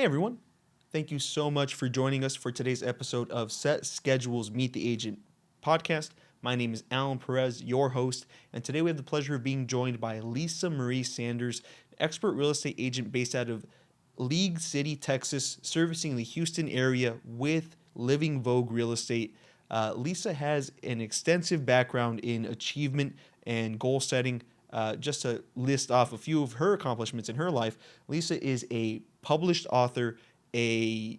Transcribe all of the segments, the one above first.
Hey everyone, thank you so much for joining us for today's episode of Set Schedules Meet the Agent podcast. My name is Alan Perez, your host, and today we have the pleasure of being joined by Lisa Marie Sanders, expert real estate agent based out of League City, Texas, servicing the Houston area with Living Vogue Real Estate. Lisa has an extensive background in achievement and goal setting. Just to list off a few of her accomplishments in her life, Lisa is a published author, a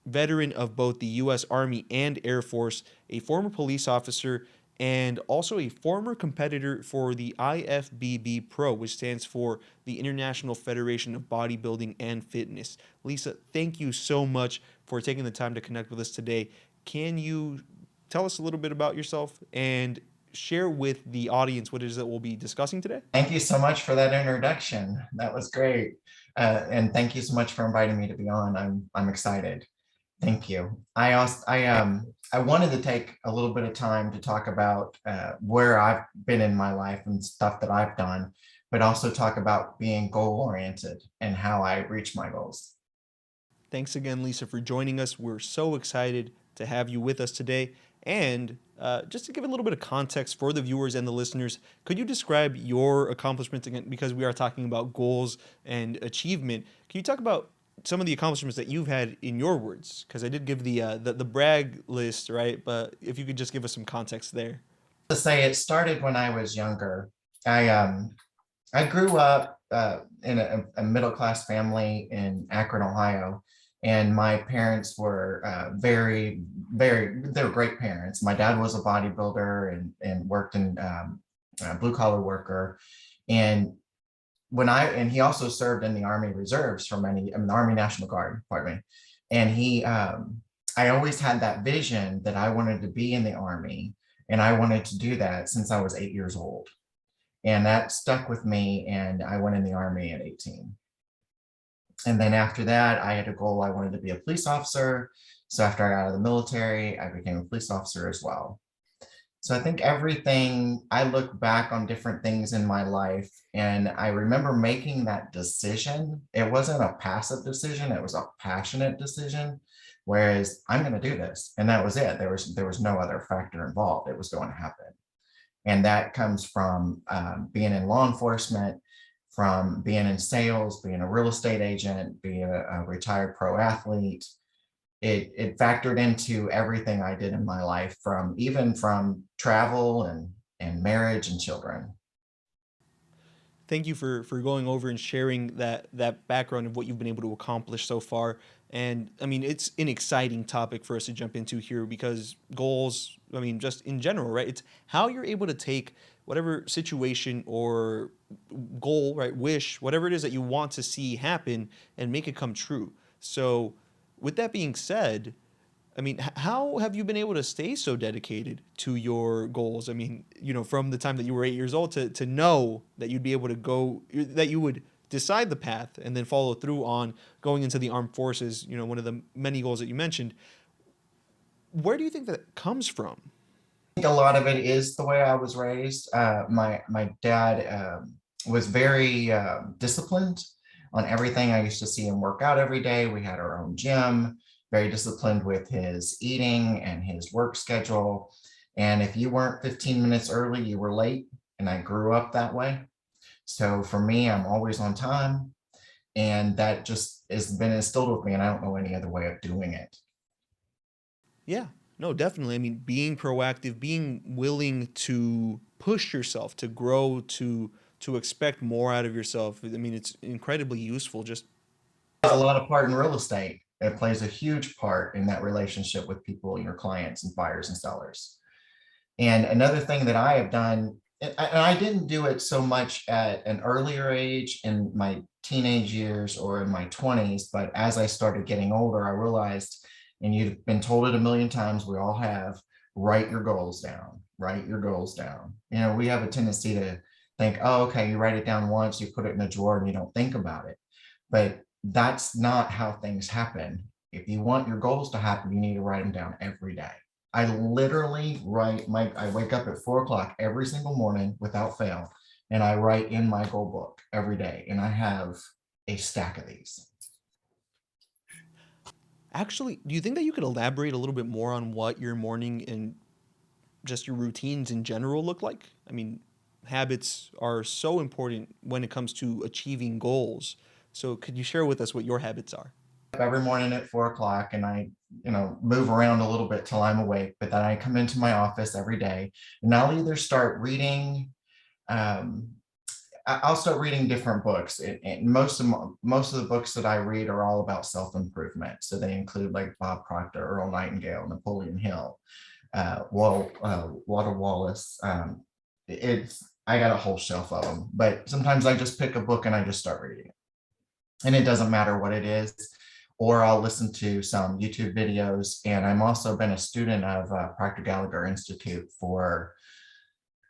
veteran of both the U.S. Army and Air Force, a former police officer, and also a former competitor for the IFBB Pro, which stands for the International Federation of Bodybuilding and Fitness. Lisa, thank you so much for taking the time to connect with us today. Can you tell us a little bit about yourself and share with the audience what it is that we'll be discussing today? Thank you so much for that introduction. That was great. And thank you so much for inviting me to be on. I'm excited. Thank you. I wanted to take a little bit of time to talk about where I've been in my life and stuff that I've done, but also talk about being goal oriented and how I reach my goals. Thanks again, Lisa, for joining us. We're so excited to have you with us today. And just to give a little bit of context for the viewers and the listeners, could you describe your accomplishments again? Because we are talking about goals and achievement. Can you talk about some of the accomplishments that you've had in your words? Because I did give the brag list, right? But if you could just give us some context there. To say it started when I was younger. I grew up in a middle class family in Akron, Ohio, and my parents were they were great parents. My dad was a bodybuilder and worked in blue collar worker, and he also served in the Army Reserves for the Army National Guard, pardon me, and I always had that vision that I wanted to be in the Army, and I wanted to do that since I was 8 years old. And that stuck with me, and I went in the Army at 18. And then after that, I had a goal. I wanted to be a police officer. So after I got out of the military, I became a police officer as well. So I think I look back on different things in my life, and I remember making that decision. It wasn't a passive decision, it was a passionate decision. Whereas I'm going to do this. And that was it. There was no other factor involved. It was going to happen. And that comes from being in law enforcement, from being in sales, being a real estate agent, being a retired pro athlete. It factored into everything I did in my life, even from travel and marriage and children. Thank you for going over and sharing that background of what you've been able to accomplish so far. And I mean, it's an exciting topic for us to jump into here because goals, I mean, just in general, right? It's how you're able to take whatever situation or goal, right, wish, whatever it is that you want to see happen and make it come true. So, with that being said, I mean, how have you been able to stay so dedicated to your goals? I mean, from the time that you were 8 years old to know that you'd be able to go, that you would decide the path and then follow through on going into the armed forces, one of the many goals that you mentioned. Where do you think that comes from? I think a lot of it is the way I was raised. My dad was very disciplined on everything. I used to see him work out every day. We had our own gym, very disciplined with his eating and his work schedule. And if you weren't 15 minutes early, you were late. And I grew up that way. So for me, I'm always on time. And that just has been instilled with me. And I don't know any other way of doing it. Yeah, no, definitely. I mean, being proactive, being willing to push yourself, to grow, to expect more out of yourself. I mean, it's incredibly useful. Just A lot of part in real estate. It plays a huge part in that relationship with people, your clients and buyers and sellers. And another thing that I have done, and I didn't do it so much at an earlier age in my teenage years or in my 20s, but as I started getting older, I realized, and you've been told it a million times, we all have, write your goals down, write your goals down. We have a tendency to think, oh, okay, you write it down once, you put it in a drawer and you don't think about it. But that's not how things happen. If you want your goals to happen, you need to write them down every day. I literally I wake up at 4 o'clock every single morning without fail, and I write in my goal book every day. And I have a stack of these. Actually, do you think that you could elaborate a little bit more on what your morning and just your routines in general look like? I mean, habits are so important when it comes to achieving goals. So, could you share with us what your habits are? Every morning at 4 o'clock, and I, move around a little bit till I'm awake, but then I come into my office every day and I'll either start reading, um, I'll start reading different books. And most of the books that I read are all about self-improvement. So they include like Bob Proctor, Earl Nightingale, Napoleon Hill, Walter Wallace. I got a whole shelf of them, but sometimes I just pick a book and I just start reading it. And it doesn't matter what it is, or I'll listen to some YouTube videos. And I'm also been a student of Proctor Gallagher Institute for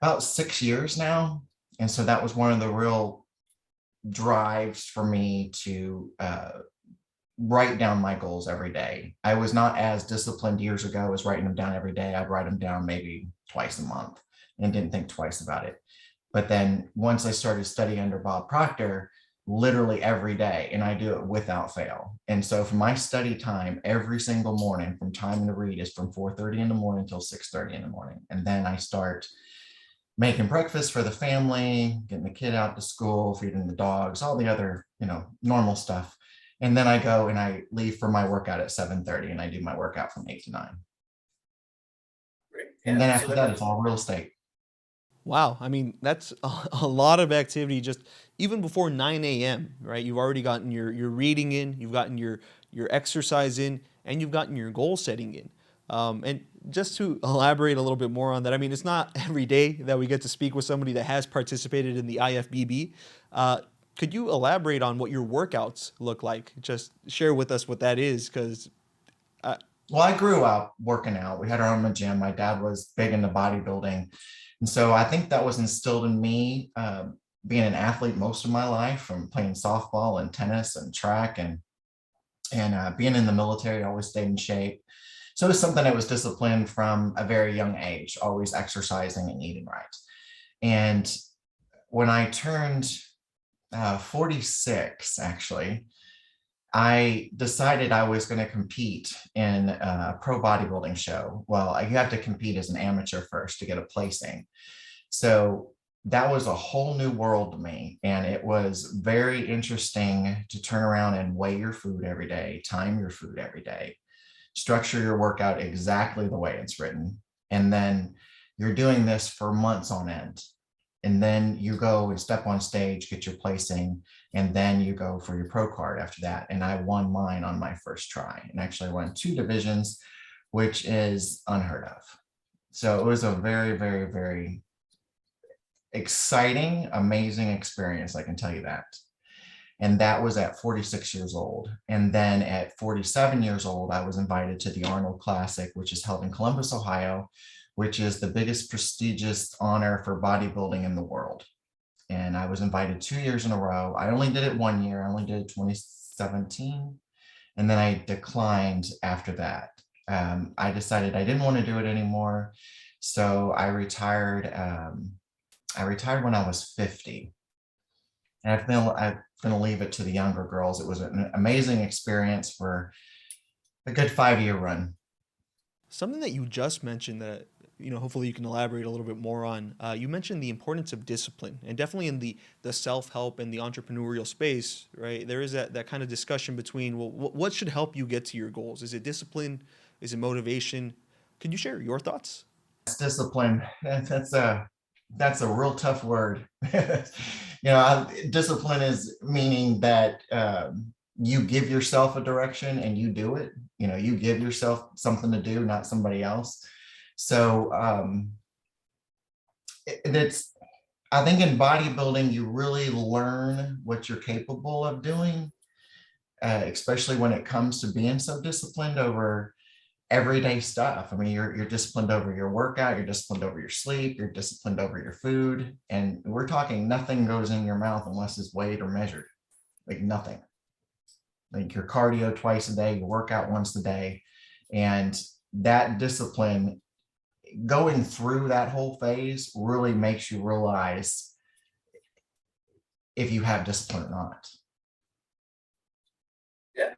about 6 years now. And so that was one of the real drives for me to write down my goals every day. I was not as disciplined years ago as writing them down every day. I'd write them down maybe twice a month and didn't think twice about it. But then once I started studying under Bob Proctor, literally every day, and I do it without fail. And so for my study time every single morning from time to read is from 4:30 in the morning until 6:30 in the morning. And then I start making breakfast for the family, getting the kid out to school, feeding the dogs, all the other, normal stuff. And then I go and I leave for my workout at 7:30 and I do my workout from 8 to 9. Great. And Yeah. then So after that that, it's all real estate. Wow, I mean that's a lot of activity just even before 9 a.m., right? You've already gotten your reading in, you've gotten your exercise in, and you've gotten your goal setting in. And just to elaborate a little bit more on that, I mean it's not every day that we get to speak with somebody that has participated in the IFBB. Could you elaborate on what your workouts look like? Just share with us what that is, because Well, I grew up working out. We had our own gym. My dad was big into bodybuilding. And so I think that was instilled in me, being an athlete most of my life, from playing softball and tennis and track and being in the military, I always stayed in shape. So it was something that was disciplined from a very young age, always exercising and eating right. And when I turned 46, actually, I decided I was going to compete in a pro bodybuilding show. Well, you have to compete as an amateur first to get a placing. So that was a whole new world to me. And it was very interesting to turn around and weigh your food every day, time your food every day, structure your workout exactly the way it's written. And then you're doing this for months on end. And then you go and step on stage, get your placing, and then you go for your pro card after that. And I won mine on my first try, and actually won 2 divisions, which is unheard of. So it was a very, very, very exciting, amazing experience. I can tell you that. And that was at 46 years old. And then at 47 years old, I was invited to the Arnold Classic, which is held in Columbus, Ohio, which is the biggest prestigious honor for bodybuilding in the world. And I was invited 2 years in a row. I only did it one year. I only did it 2017. And then I declined after that. I decided I didn't want to do it anymore. So I retired. I retired when I was 50. And I'm going to leave it to the younger girls. It was an amazing experience for a good 5-year run. something that you just mentioned that hopefully you can elaborate a little bit more on. You mentioned the importance of discipline, and definitely in the self help and the entrepreneurial space, right? There is that kind of discussion between, well, what should help you get to your goals? Is it discipline? Is it motivation? Could you share your thoughts? Discipline. That's a real tough word. Discipline is meaning that you give yourself a direction and you do it. You give yourself something to do, not somebody else. So it's, I think in bodybuilding, you really learn what you're capable of doing, especially when it comes to being so disciplined over everyday stuff. I mean, you're disciplined over your workout, you're disciplined over your sleep, you're disciplined over your food. And we're talking nothing goes in your mouth unless it's weighed or measured, like nothing. Like your cardio twice a day, your workout once a day. And that discipline, going through that whole phase, really makes you realize if you have discipline or not. Yeah.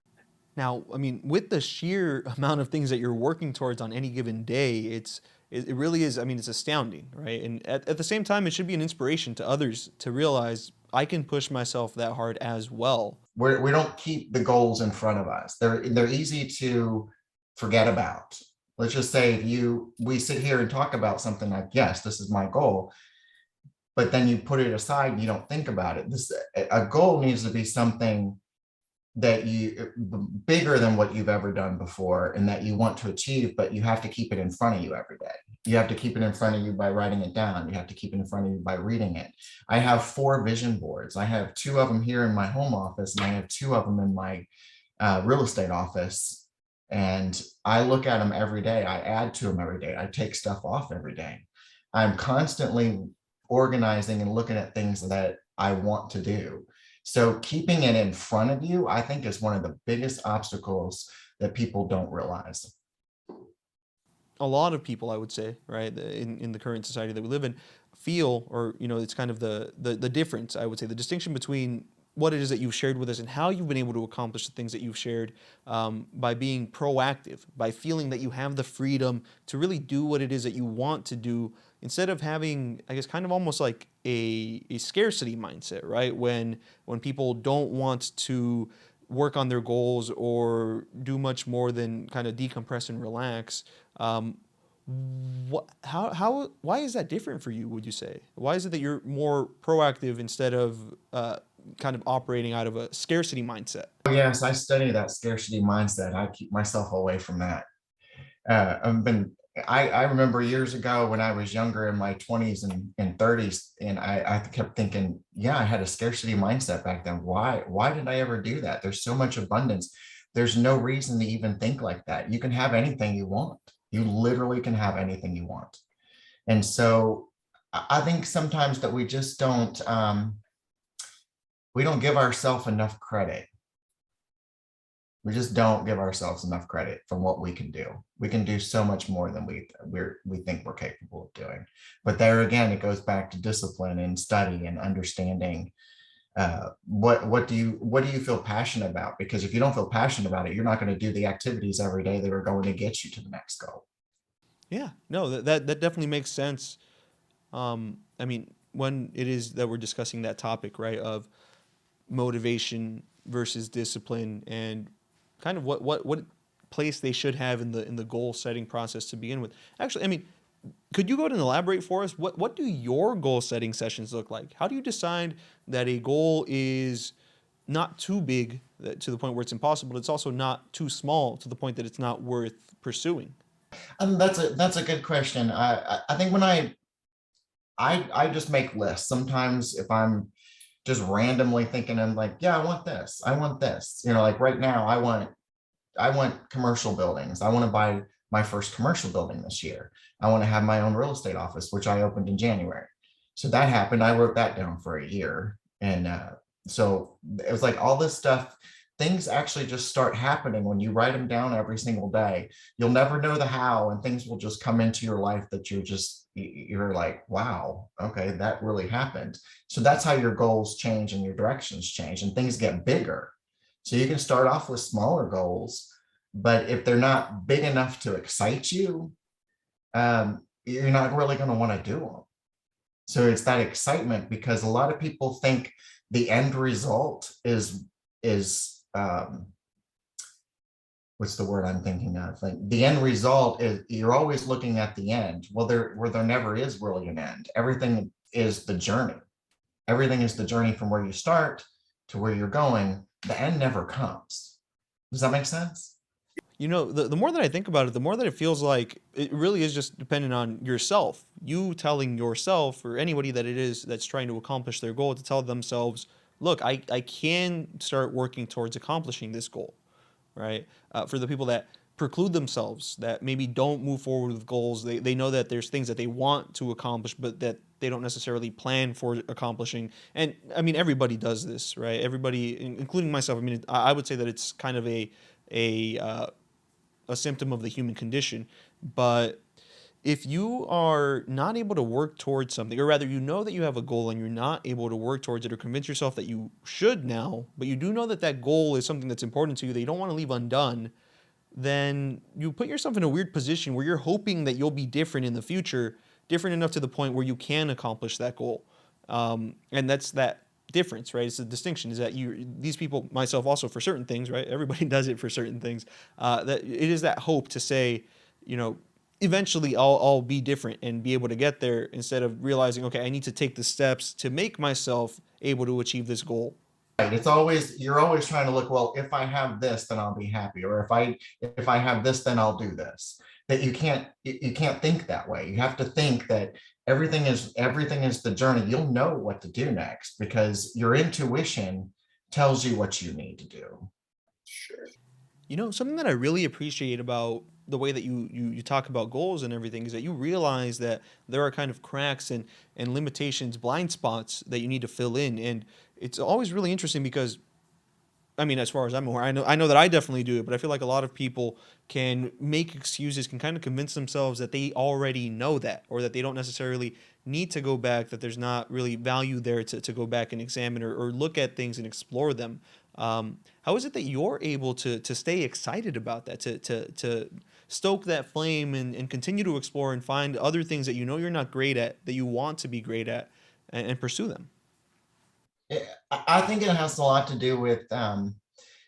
Now, I mean, with the sheer amount of things that you're working towards on any given day, it really is. I mean, it's astounding, right? And at the same time, it should be an inspiration to others to realize I can push myself that hard as well. We don't keep the goals in front of us. They're easy to forget about. Let's just say we sit here and talk about something like, yes, this is my goal, but then you put it aside and you don't think about it. A goal needs to be something that you bigger than what you've ever done before and that you want to achieve, but you have to keep it in front of you every day. You have to keep it in front of you by writing it down. You have to keep it in front of you by reading it. I have 4 vision boards. I have 2 of them here in my home office, and I have 2 of them in my real estate office. And I look at them every day. I add to them every day. I take stuff off every day. I'm constantly organizing and looking at things that I want to do. So keeping it in front of you, I think, is one of the biggest obstacles that people don't realize. A lot of people, I would say, right, in the current society that we live in, feel, or it's kind of the difference. I would say the distinction between what it is that you've shared with us and how you've been able to accomplish the things that you've shared, by being proactive, by feeling that you have the freedom to really do what it is that you want to do, instead of having, I guess, kind of almost like a scarcity mindset, right? When people don't want to work on their goals or do much more than kind of decompress and relax. Why is that different for you, would you say? Why is it that you're more proactive instead of kind of operating out of a scarcity mindset? Yes, I study that scarcity mindset. I keep myself away from that. I've been I remember years ago when I was younger, in my 20s and 30s, and I kept thinking, yeah, I had a scarcity mindset back then. Why did I ever do that? There's so much abundance. There's no reason to even think like that. You can have anything you want. You literally can have anything you want. And so I think sometimes that we just we don't give ourselves enough credit. We just don't give ourselves enough credit for what we can do. We can do so much more than we think we're capable of doing. But there again, it goes back to discipline and study and understanding, what do you feel passionate about? Because if you don't feel passionate about it, you're not going to do the activities every day that are going to get you to the next goal. Yeah, no, that definitely makes sense. I mean, when it is that we're discussing that topic, right, of motivation versus discipline, and kind of what place they should have in the goal setting process to begin with. Actually, I mean, could you go ahead and elaborate for us? What do your goal setting sessions look like? How do you decide that a goal is not too big to the point where it's impossible, but it's also not too small to the point that it's not worth pursuing? That's a good question. I think when I just make lists. Sometimes if I'm just randomly thinking, I'm like, yeah, I want this. I want this. Like right now, I want commercial buildings. I want to buy my first commercial building this year. I want to have my own real estate office, which I opened in January. So that happened. I wrote that down for a year. And so it was like all this stuff, things actually just start happening when you write them down every single day. You'll never know the how, and things will just come into your life that you're like, wow, okay, that really happened. So that's how your goals change and your directions change and things get bigger. So you can start off with smaller goals, but if they're not big enough to excite you, you're not really going to want to do them. So it's that excitement, because a lot of people think the end result is what's the word I'm thinking of? Like the end result is, you're always looking at the end. Well, there never is really an end. Everything is the journey. Everything is the journey from where you start to where you're going. The end never comes. Does that make sense? The more that I think about it, the more that it feels like it really is just dependent on yourself. You telling yourself, or anybody that it is that's trying to accomplish their goal, to tell themselves, look, I can start working towards accomplishing this goal, right? For the people that preclude themselves, that maybe don't move forward with goals, they know that there's things that they want to accomplish, but that they don't necessarily plan for accomplishing. And I mean, everybody does this, right? Everybody, including myself. I mean, I would say that it's kind of a symptom of the human condition. But if you are not able to work towards something, or rather, you know that you have a goal and you're not able to work towards it or convince yourself that you should now, but you do know that that goal is something that's important to you that you don't want to leave undone, then you put yourself in a weird position where you're hoping that you'll be different in the future, different enough to the point where you can accomplish that goal. And that's that difference, right? It's the distinction is that these people, myself also for certain things, right? Everybody does it for certain things. That it is that hope to say, you know, eventually I'll be different and be able to get there instead of realizing, okay, I need to take the steps to make myself able to achieve this goal. Right. It's always, you're always trying to look, well, if I have this, then I'll be happy. Or if I have this, then I'll do this. That you can't think that way. You have to think that everything is the journey. You'll know what to do next because your intuition tells you what you need to do. Sure. You know, something that I really appreciate about the way that you talk about goals and everything is that you realize that there are kind of cracks and limitations, blind spots that you need to fill in. And it's always really interesting because I mean, as far as I'm aware, I know that I definitely do it, but I feel like a lot of people can make excuses, can kind of convince themselves that they already know that, or that they don't necessarily need to go back, that there's not really value there to go back and examine or look at things and explore them. How is it that you're able to stay excited about that, to stoke that flame and continue to explore and find other things that you know you're not great at, that you want to be great at, and pursue them? I think it has a lot to do with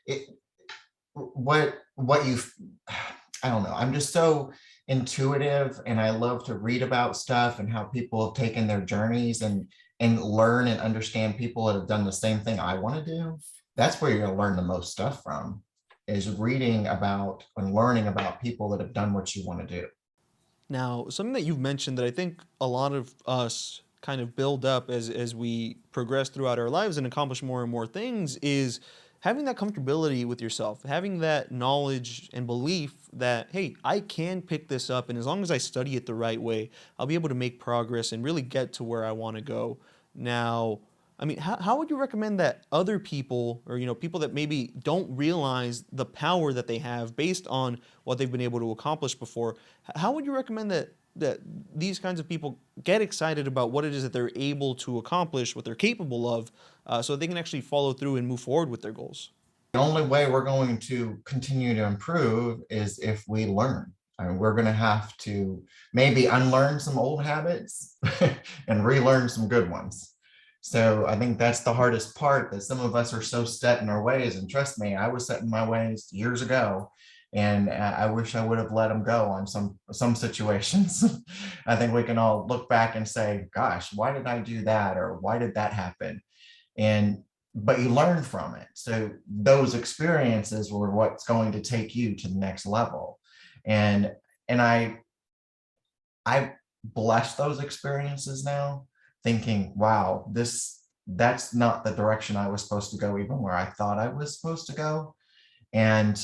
it, what you I don't know. I'm just so intuitive and I love to read about stuff and how people have taken their journeys and learn and understand people that have done the same thing I want to do. That's where you're going to learn the most stuff from, is reading about and learning about people that have done what you want to do. Now, something that you've mentioned that I think a lot of us kind of build up as we progress throughout our lives and accomplish more and more things is having that comfortability with yourself, having that knowledge and belief that, hey, I can pick this up, and as long as I study it the right way, I'll be able to make progress and really get to where I want to go. Now, I mean, how would you recommend that other people, or people that maybe don't realize the power that they have based on what they've been able to accomplish before, how would you recommend that these kinds of people get excited about what it is that they're able to accomplish, what they're capable of, so they can actually follow through and move forward with their goals? The only way we're going to continue to improve is if we learn. I mean, we're going to have to maybe unlearn some old habits and relearn some good ones. So I think that's the hardest part, that some of us are so set in our ways. And trust me, I was set in my ways years ago. And I wish I would have let them go on some situations. I think we can all look back and say, gosh, why did I do that? Or why did that happen? And but you learn from it. So those experiences were what's going to take you to the next level. And and I bless those experiences now, thinking, wow, that's not the direction I was supposed to go, even where I thought I was supposed to go. And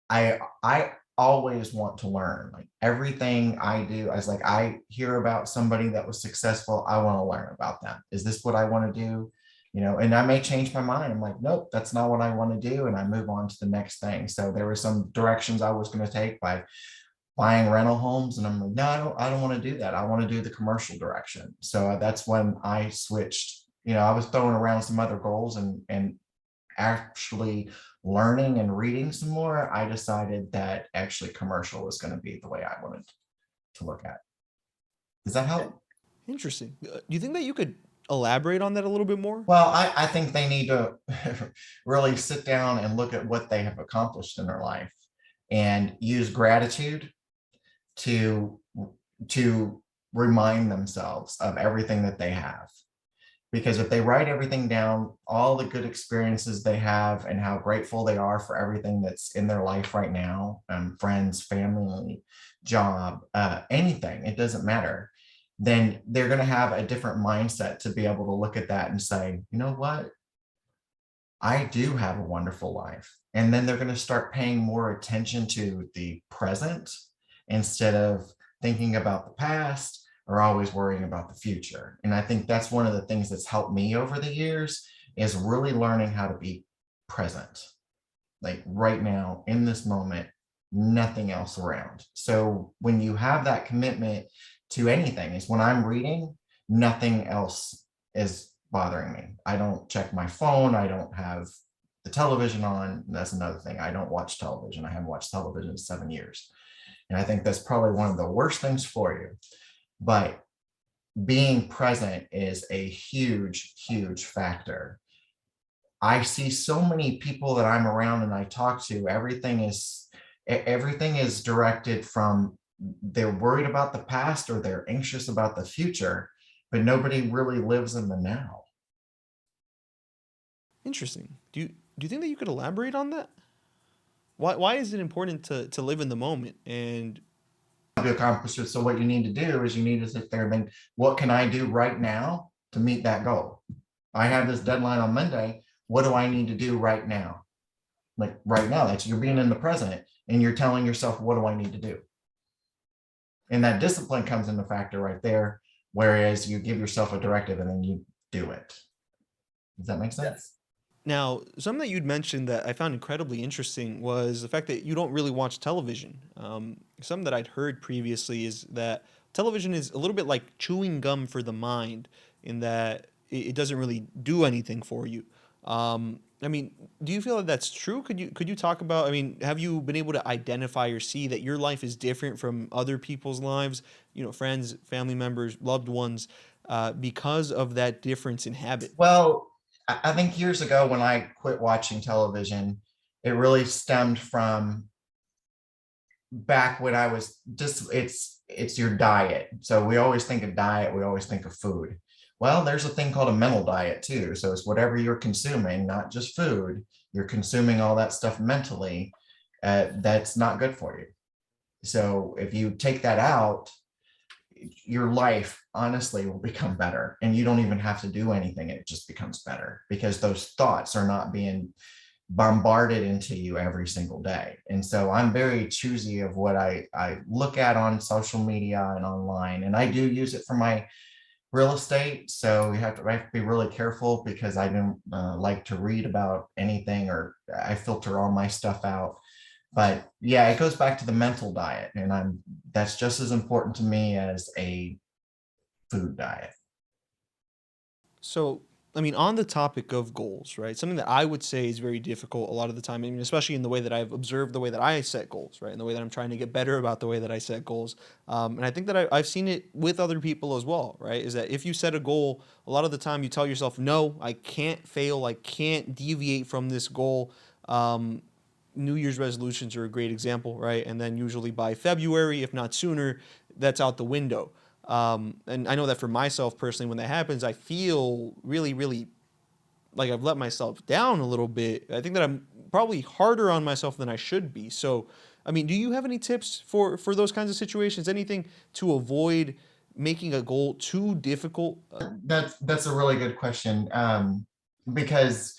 I always want to learn. Like everything I do, I was like, I hear about somebody that was successful. I want to learn about them. Is this what I want to do? And I may change my mind. I'm like, nope, that's not what I want to do. And I move on to the next thing. So there were some directions I was going to take by buying rental homes. And I'm like, no, I don't want to do that. I want to do the commercial direction. So that's when I switched. I was throwing around some other goals and actually learning and reading some more, I decided that actually commercial was going to be the way I wanted to look at. Does that help? Interesting. Do you think that you could elaborate on that a little bit more? Well, I think they need to really sit down and look at what they have accomplished in their life and use gratitude to to remind themselves of everything that they have. Because if they write everything down, all the good experiences they have and how grateful they are for everything that's in their life right now, friends, family, job, anything, it doesn't matter, then they're going to have a different mindset to be able to look at that and say, you know what? I do have a wonderful life. And then they're going to start paying more attention to the present instead of thinking about the past or always worrying about the future. And I think that's one of the things that's helped me over the years, is really learning how to be present, like right now in this moment, nothing else around. So when you have that commitment to anything, is when I'm reading, nothing else is bothering me. I don't check my phone. I don't have the television on. That's another thing. I don't watch television. I haven't watched television in 7 years. And I think that's probably one of the worst things for you. But being present is a huge, huge factor. I see so many people that I'm around and I talk to, everything is directed from they're worried about the past or they're anxious about the future, but nobody really lives in the now. Interesting. Do you think that you could elaborate on that? Why is it important to live in the moment? And To accomplish it. So what you need to do is you need to sit there and think, what can I do right now to meet that goal? I have this deadline on Monday. What do I need to do right now? Like right now, that's you're being in the present and you're telling yourself, what do I need to do? And that discipline comes into factor right there. Whereas you give yourself a directive and then you do it. Does that make sense? now, something that you'd mentioned that I found incredibly interesting was the fact that you don't really watch television. Something that I'd heard previously is that television is a little bit like chewing gum for the mind, in that it doesn't really do anything for you. I mean, do you feel that that's true? Could you talk about? I mean, have you been able to identify or see that your life is different from other people's lives? Friends, family members, loved ones, because of that difference in habit. Well, I think years ago when I quit watching television, it really stemmed from back when I was just it's your diet. So we always think of diet, we always think of food. Well, there's a thing called a mental diet too. So it's whatever you're consuming, not just food. You're consuming all that stuff mentally. That's not good for you. So if you take that out, your life honestly will become better and you don't even have to do anything. It just becomes better because those thoughts are not being bombarded into you every single day. And so I'm very choosy of what I look at on social media and online. And I do use it for my real estate. So I have to be really careful because I don't like to read about anything or I filter all my stuff out. But yeah, it goes back to the mental diet. And that's just as important to me as a food diet. So, I mean, on the topic of goals, right? Something that I would say is very difficult a lot of the time. I mean, especially in the way that I've observed the way that I set goals, right? And the way that I'm trying to get better about the way that I set goals. And I think that I've seen it with other people as well, right? Is that if you set a goal, a lot of the time you tell yourself, no, I can't fail. I can't deviate from this goal. Um, New Year's resolutions are a great example, right? And then usually by February, if not sooner, that's out the window. And I know that for myself personally, when that happens, I feel really, really like I've let myself down a little bit. I think that I'm probably harder on myself than I should be. So, I mean, do you have any tips for those kinds of situations? Anything to avoid making a goal too difficult? That's a really good question, because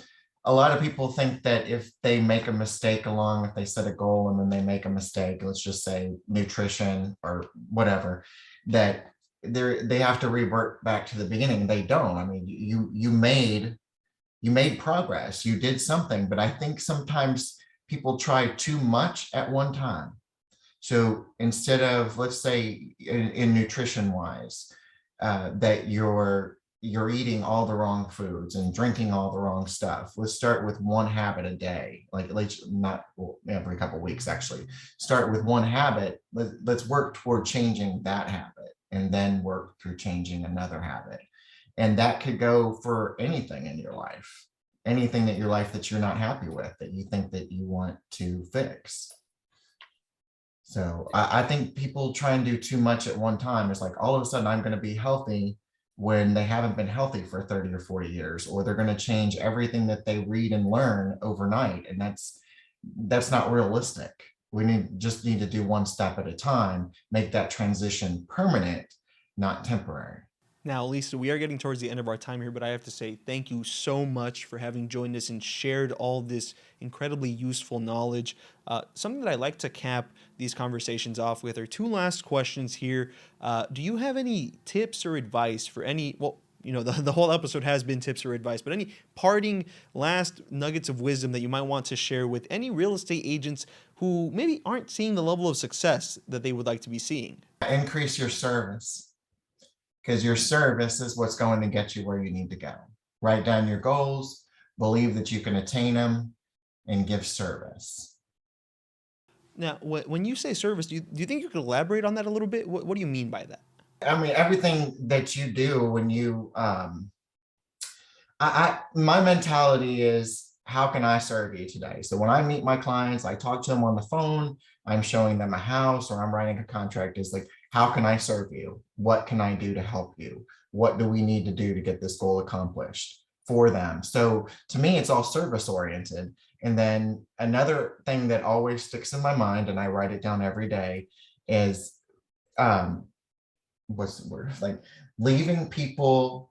a lot of people think that if they make a mistake if they set a goal and then they make a mistake, let's just say nutrition or whatever, that they have to revert back to the beginning. They don't. I mean, you made progress, you did something, but I think sometimes people try too much at one time. So instead of, let's say, in nutrition wise, that you're eating all the wrong foods and drinking all the wrong stuff. Let's start with one habit a day, like let's not well, every couple of weeks actually. Start with one habit. Let's work toward changing that habit and then work through changing another habit. And that could go for anything in your life, anything that your life that you're not happy with, that you think that you want to fix. So I think people try and do too much at one time. It's like all of a sudden I'm going to be healthy when they haven't been healthy for 30 or 40 years, or they're going to change everything that they read and learn overnight. And that's not realistic. Just need to do one step at a time, make that transition permanent, not temporary. Now, Lisa, we are getting towards the end of our time here, but I have to say thank you so much for having joined us and shared all this incredibly useful knowledge. Something that I like to cap these conversations off with are two last questions here. Do you have any tips or advice for any, well, the whole episode has been tips or advice, but any parting last nuggets of wisdom that you might want to share with any real estate agents who maybe aren't seeing the level of success that they would like to be seeing? Increase your service, because your service is what's going to get you where you need to go. Write down your goals, believe that you can attain them, and give service. Now, when you say service, do you think you could elaborate on that a little bit? What do you mean by that? I mean, everything that you do when you, my mentality is, how can I serve you today? So when I meet my clients, I talk to them on the phone, I'm showing them a house or I'm writing a contract, is like, how can I serve you? What can I do to help you? What do we need to do to get this goal accomplished for them? So to me, it's all service oriented. And then another thing that always sticks in my mind, and I write it down every day, is what's the word? Like leaving people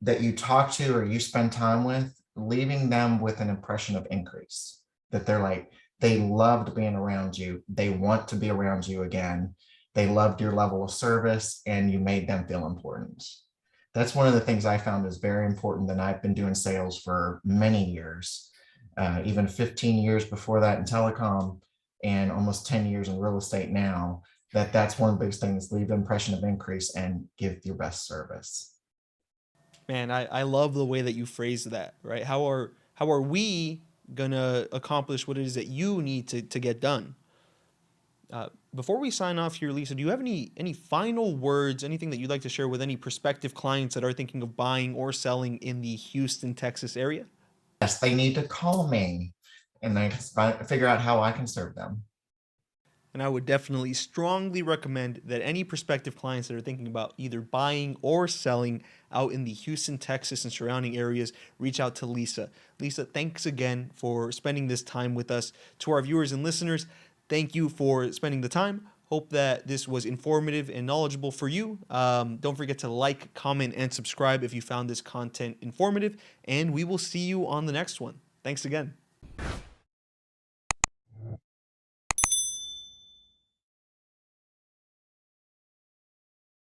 that you talk to or you spend time with, leaving them with an impression of increase, that they're like, they loved being around you. They want to be around you again. They loved your level of service and you made them feel important. That's one of the things I found is very important. And I've been doing sales for many years, even 15 years before that in telecom and almost 10 years in real estate now. That's one of the biggest things, leave an impression of increase and give your best service. Man, I love the way that you phrased that, right? How are we gonna accomplish what it is that you need to get done? Before we sign off here, Lisa, do you have any final words, anything that you'd like to share with any prospective clients that are thinking of buying or selling in the Houston, Texas area? Yes, they need to call me and I can figure out how I can serve them. And I would definitely strongly recommend that any prospective clients that are thinking about either buying or selling out in the Houston, Texas, and surrounding areas reach out to Lisa. Lisa, thanks again for spending this time with us. To our viewers and listeners, thank you for spending the time. Hope that this was informative and knowledgeable for you. Don't forget to like, comment, and subscribe if you found this content informative, and we will see you on the next one. Thanks again.